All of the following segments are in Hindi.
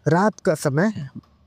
रात का समय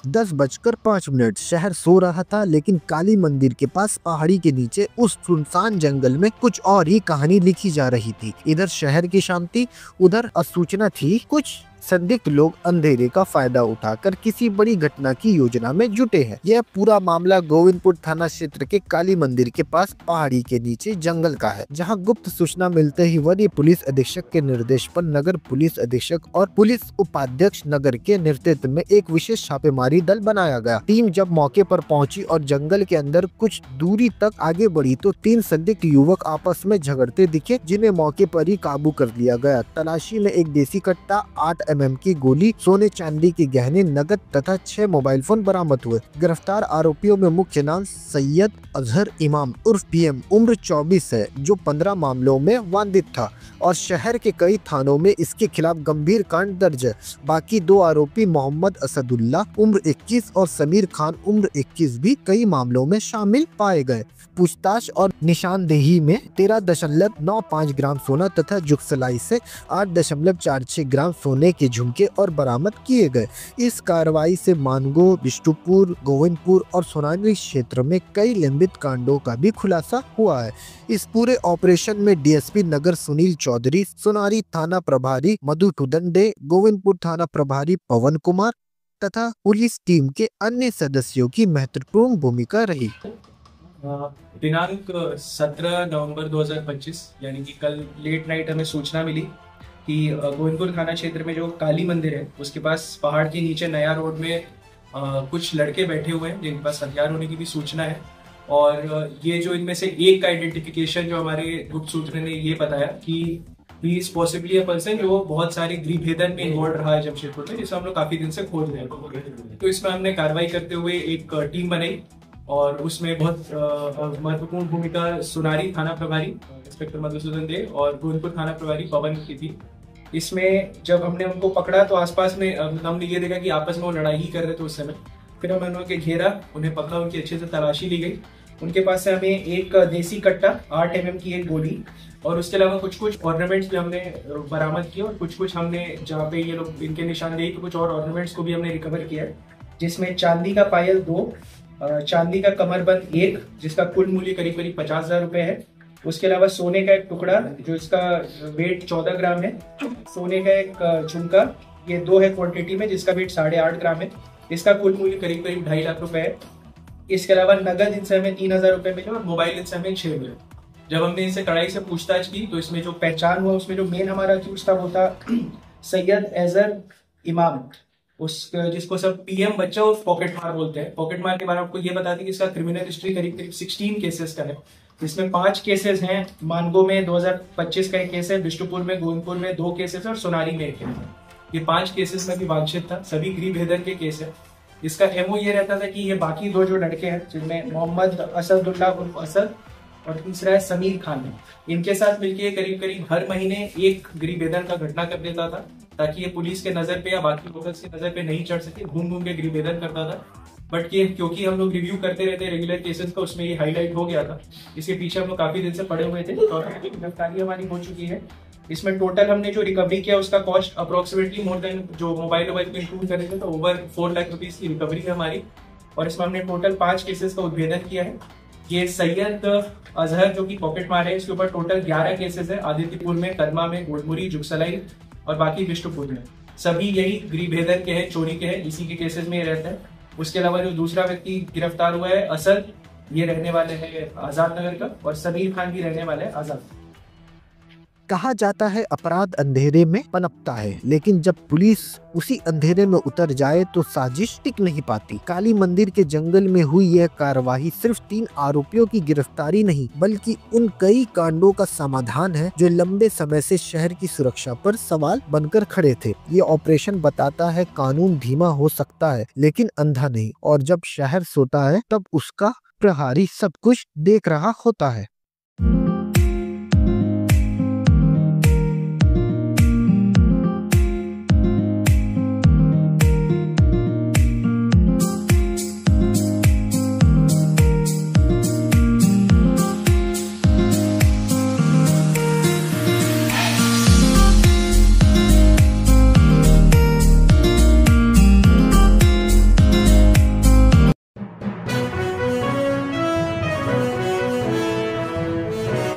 10:05 शहर सो रहा था, लेकिन काली मंदिर के पास पहाड़ी के नीचे उस सुनसान जंगल में कुछ और ही कहानी लिखी जा रही थी। इधर शहर की शांति, उधर असूचना थी। कुछ संदिग्ध लोग अंधेरे का फायदा उठाकर किसी बड़ी घटना की योजना में जुटे हैं। यह पूरा मामला गोविंदपुर थाना क्षेत्र के काली मंदिर के पास पहाड़ी के नीचे जंगल का है, जहां गुप्त सूचना मिलते ही वरीय पुलिस अधीक्षक के निर्देश पर नगर पुलिस अधीक्षक और पुलिस उपाध्यक्ष नगर के नेतृत्व में एक विशेष छापेमारी दल बनाया गया। टीम जब मौके पर पहुंची और जंगल के अंदर कुछ दूरी तक आगे बढ़ी तो 3 संदिग्ध युवक आपस में झगड़ते दिखे, जिन्हें मौके पर ही काबू कर लिया गया। तलाशी में एक देसी कट्टा, 8 mm की गोली, सोने चांदी के गहने, नकद तथा 6 मोबाइल फोन बरामद हुए। गिरफ्तार आरोपियों में मुख्य नाम सैयद अजहर इमाम उर्फ पीएम, उम्र 24 है, जो 15 मामलों में वांछित था और शहर के कई थानों में इसके खिलाफ गंभीर कांड दर्ज है। बाकी 2 आरोपी मोहम्मद असदुल्ला उम्र 21 और समीर खान उम्र 21 भी कई मामलों में शामिल पाए गए। पूछताछ और निशानदेही में 13.95 ग्राम सोना तथा जुगसलाई से 8.46 ग्राम सोने के झुमके और बरामद किए गए। इस कार्रवाई से मानगो, बिष्टुपुर, गोविंदपुर और सोनारी क्षेत्र में कई लंबित कांडों का भी खुलासा हुआ है। इस पूरे ऑपरेशन में डीएसपी नगर सुनील चौधरी, सोनारी थाना प्रभारी मधु टुदंडे, गोविंदपुर थाना प्रभारी पवन कुमार तथा पुलिस टीम के अन्य सदस्यों की महत्वपूर्ण भूमिका रही। दिनांक 17 नवंबर 2025 यानी कि कल लेट नाइट हमें सूचना मिली कि गोविंदपुर थाना क्षेत्र में जो काली मंदिर है उसके पास पहाड़ के नीचे नया रोड में कुछ लड़के बैठे हुए हैं जिनके पास हथियार होने की भी सूचना है। और ये जो इनमें से एक का आइडेंटिफिकेशन जो हमारे गुप्त सूत्र ने ये बताया कि he is possibly a person जो बहुत सारे गृह भेदन में इन्वॉल्व रहा है जमशेदपुर में, जिसे हम लोग काफी दिन से खोज रहे हैं। तो इसमें हमने कार्रवाई करते हुए एक टीम बनाई और उसमें बहुत महत्वपूर्ण भूमिका सोनारी थाना प्रभारी इंस्पेक्टर मधुसूदन दे और गोविंदपुर थाना प्रभारी पवन की थी। इसमें जब हमने उनको पकड़ा तो आसपास में हमने ये देखा कि आपस में वो लड़ाई ही कर रहे थे उस समय। फिर हमने उनके घेरा, उन्हें पकड़ा, उनकी अच्छे से तलाशी ली गई। उनके पास से हमें एक देसी कट्टा, 8 mm की एक गोली और उसके अलावा कुछ कुछ ऑर्नामेंट्स भी हमने बरामद किए और कुछ कुछ हमने जहाँ पे ये लोग इनके निशानदेही के कुछ और ऑर्नामेंट्स को भी हमने रिकवर किया, जिसमें चांदी का पायल 2, चांदी का कमरबंद 1 जिसका कुल मूल्य करीब करीब 50,000 रुपए है। उसके अलावा सोने का एक टुकड़ा जो इसका वेट 14 ग्राम है, सोने का एक झुमका, ये 2 है क्वांटिटी में, जिसका वेट 8.5 ग्राम है, इसका कुल मूल्य करीब करीब 2.5 लाख रुपए है। इसके अलावा नगद इनसे हमें 3,000 रुपए मिले और मोबाइल इनसे हमें 6 मिले। जब हमने इनसे कड़ाई से पूछताछ की तो इसमें जो पहचान हुआ उसमें जो मेन हमारा अक्यूज था वो था सैयद अजहर इमाम, उस जिसको सब पीएम बच्चा और पॉकेट मार बोलते हैं। पॉकेट मार के बारे में आपको ये बता दें कि इसका क्रिमिनल हिस्ट्री करीब करीब 16 केसेस का है, जिसमें 5 केसेस हैं। मानगो में 2025 का एक केस है, बिष्टुपुर में, गोविंदपुर में 2 केसेस और सोनारी में 1 केस है। ये 5 केसेस में भी वांछित था, सभी गृह भेदन के केस है। इसका एमओ ये रहता था कि ये बाकी 2 जो लड़के हैं जिनमें मोहम्मद असदुल्ला उर्फ असद और तीसरा है समीर खान है, इनके साथ मिलकर करीब करीब हर महीने एक गृह भेदन का घटना कर देता था, ताकि ये पुलिस के नजर पे या बाकी लोकल्स की नजर पे नहीं चढ़ सके। घूम घूम के गृह भेदन करता था। बट ये क्योंकि हम लोग रिव्यू करते रहते रेगुलर केसेस का, उसमें ये हाईलाइट हो गया था। इसके पीछे हम लोग काफी दिन से पड़े हुए थे। गिरफ्तारी हमारी हो चुकी है। इसमें टोटल हमने जो रिकवरी किया उसका कॉस्ट अप्रोक्सीमेटली मोर देन, जो मोबाइल को इंक्लूड कर रहे थे तो ओवर 4 लाख रुपीज की रिकवरी है हमारी। और इसमें हमने टोटल 5 केसेस का उद्भेदन किया है। ये सैयद अजहर जो कि पॉकेट मार है, इसके ऊपर टोटल 11 केसेस है, आदित्यपुर में, कदमा में, गोडमुरी, जुगसलाई और बाकी बिष्टुपुर में। सभी यही गृह भेदन के हैं, चोरी के हैं, इसी के केसेस में ये रहता है। उसके अलावा जो दूसरा व्यक्ति गिरफ्तार हुआ है असद, ये रहने वाले हैं आजाद नगर का, और समीर खान भी रहने वाले हैं आजाद। कहा जाता है अपराध अंधेरे में पनपता है, लेकिन जब पुलिस उसी अंधेरे में उतर जाए तो साजिश टिक नहीं पाती। काली मंदिर के जंगल में हुई यह कार्यवाही सिर्फ 3 आरोपियों की गिरफ्तारी नहीं, बल्कि उन कई कांडों का समाधान है जो लंबे समय से शहर की सुरक्षा पर सवाल बनकर खड़े थे। ये ऑपरेशन बताता है कानून धीमा हो सकता है लेकिन अंधा नहीं, और जब शहर सोता है तब उसका प्रहरी सब कुछ देख रहा होता है।